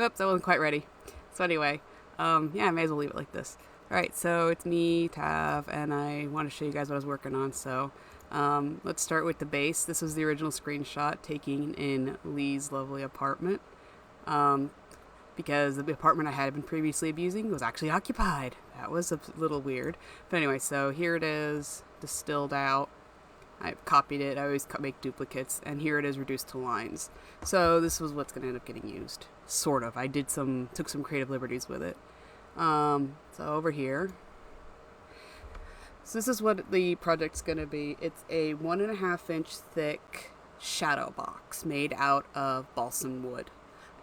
Oops, I wasn't quite ready. So anyway, yeah, I may as well leave it like this. Alright, so it's me, Tav, and I want to show you guys what I was working on. So let's start with the base. This was the original screenshot taken in Lee's lovely apartment. Because the apartment I had been previously abusing was actually occupied. That was a little weird. But anyway, so here it is, distilled out. I copied it. I always make duplicates, and here it is reduced to lines. So this was what's going to end up getting used. Sort of. I took some creative liberties with it. So over here. So this is what the project's going to be. It's a 1.5-inch thick shadow box made out of balsam wood.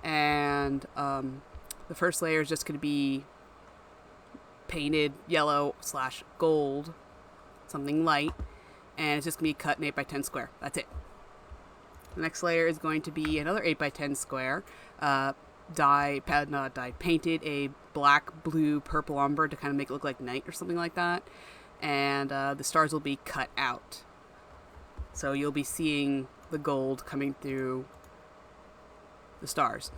And the first layer is just going to be painted yellow/gold, something light, and it's just going to be cut in 8x10 square. That's it. The next layer is going to be another 8x10 square, painted a black, blue, purple umber to kind of make it look like night or something like that, and the stars will be cut out. So you'll be seeing the gold coming through the stars.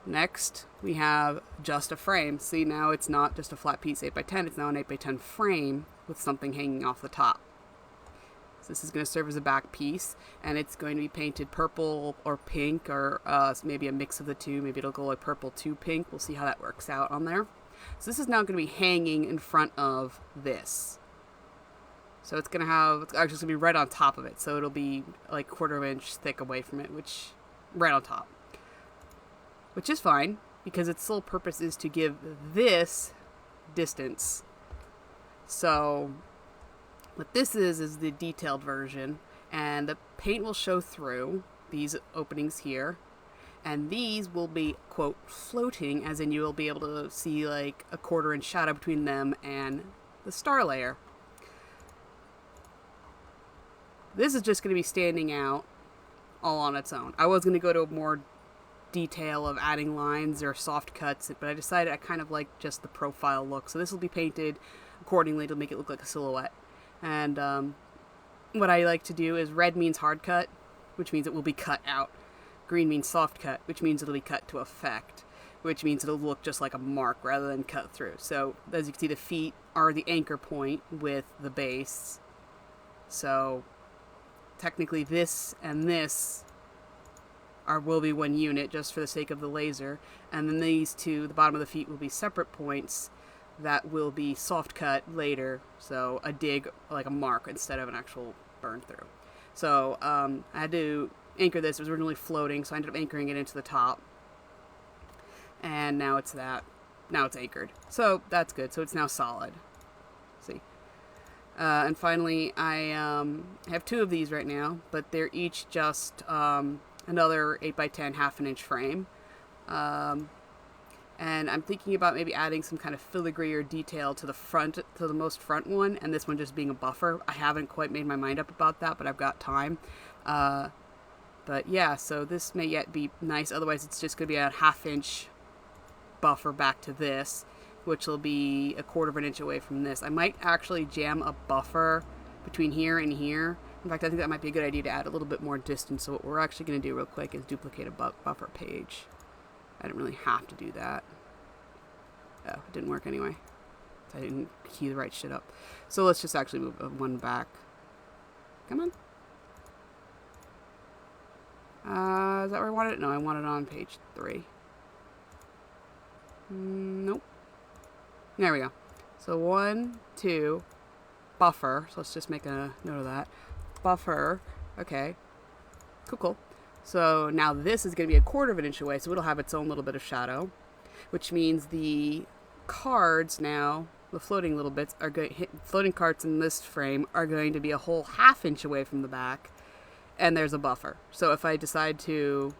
Next, we have just a frame. See, now it's not just a flat piece 8x10, it's now an 8x10 frame with something hanging off the top. So this is going to serve as a back piece, and it's going to be painted purple or pink, or maybe a mix of the two. Maybe it'll go like purple to pink. We'll see how that works out on there. So this is now going to be hanging in front of this. So it's actually going to be right on top of it. So it'll be like 1/4 inch thick away from it, right on top. Which is fine, because its sole purpose is to give this distance. So what this is the detailed version, and the paint will show through these openings here, and these will be, quote, floating, as in you will be able to see like a 1/4 inch shadow between them and the star layer. This is just going to be standing out all on its own. I was going to go to more detail of adding lines or soft cuts, but I decided I kind of like just the profile look. So this will be painted accordingly to make it look like a silhouette. And what I like to do is red means hard cut, which means it will be cut out. Green means soft cut, which means it'll be cut to effect, which means it'll look just like a mark rather than cut through. So as you can see, the feet are the anchor point with the base. So technically this and this will be one unit just for the sake of the laser, and then these two, the bottom of the feet, will be separate points that will be soft cut later, so a dig, like a mark, instead of an actual burn through. So I had to anchor this. It was originally floating, so I ended up anchoring it into the top, and now it's anchored, so that's good. So it's now solid. See. And finally, I have 2 of these right now, but they're each just another 8x10 1/2 inch frame. And I'm thinking about maybe adding some kind of filigree or detail to the most front one, and this one just being a buffer. I haven't quite made my mind up about that, but I've got time. But yeah, so this may yet be nice. Otherwise, it's just going to be a 1/2 inch buffer back to this, which will be a 1/4 inch away from this. I might actually jam a buffer between here and here. In fact, I think that might be a good idea to add a little bit more distance. So what we're actually going to do real quick is duplicate a buffer page. I didn't really have to do that. Oh, it didn't work anyway. I didn't key the right shit up. So let's just actually move one back. Come on. Is that where I wanted it? No, I want it on page 3. Nope. There we go. So 1, 2, buffer. So let's just make a note of that. Buffer. Okay. Cool. So now this is going to be a 1/4 inch away, so it'll have its own little bit of shadow, which means the cards now, the floating little bits, floating cards in this frame are going to be a whole 1/2 inch away from the back, and there's a buffer. So if I decide to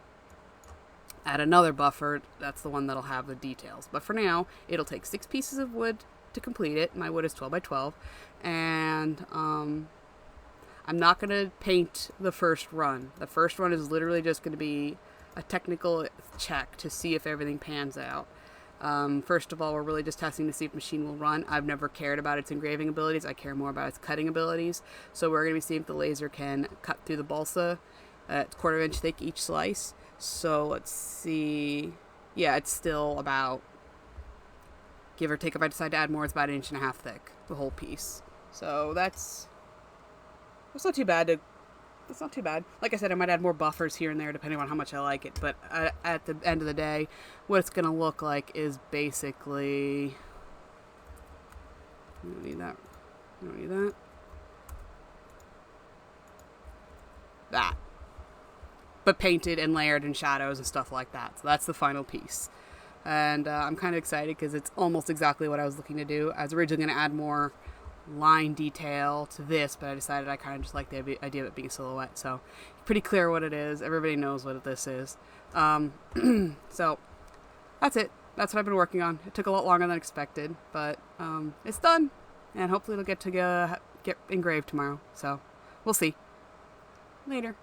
add another buffer, that's the one that'll have the details. But for now, it'll take 6 pieces of wood to complete it. My wood is 12x12, and I'm not going to paint the first run. The first run is literally just going to be a technical check to see if everything pans out. First of all, we're really just testing to see if the machine will run. I've never cared about its engraving abilities. I care more about its cutting abilities. So we're going to be seeing if the laser can cut through the balsa. It's 1/4 inch thick each slice. So let's see. yeah, it's still about, give or take, if I decide to add more, it's about 1.5 inches thick, the whole piece. So that's not too bad. It's not too bad. Like I said, I might add more buffers here and there depending on how much I like it. But at the end of the day, what it's going to look like is basically... You don't need that. You don't need that. That. But painted and layered in shadows and stuff like that. So that's the final piece. And I'm kind of excited because it's almost exactly what I was looking to do. I was originally going to add more line detail to this, but I decided I kind of just like the idea of it being a silhouette. So pretty clear what it is. Everybody knows what this is. So that's it. That's what I've been working on. It took a lot longer than expected, but it's done, and hopefully it'll get engraved tomorrow. So we'll see. Later.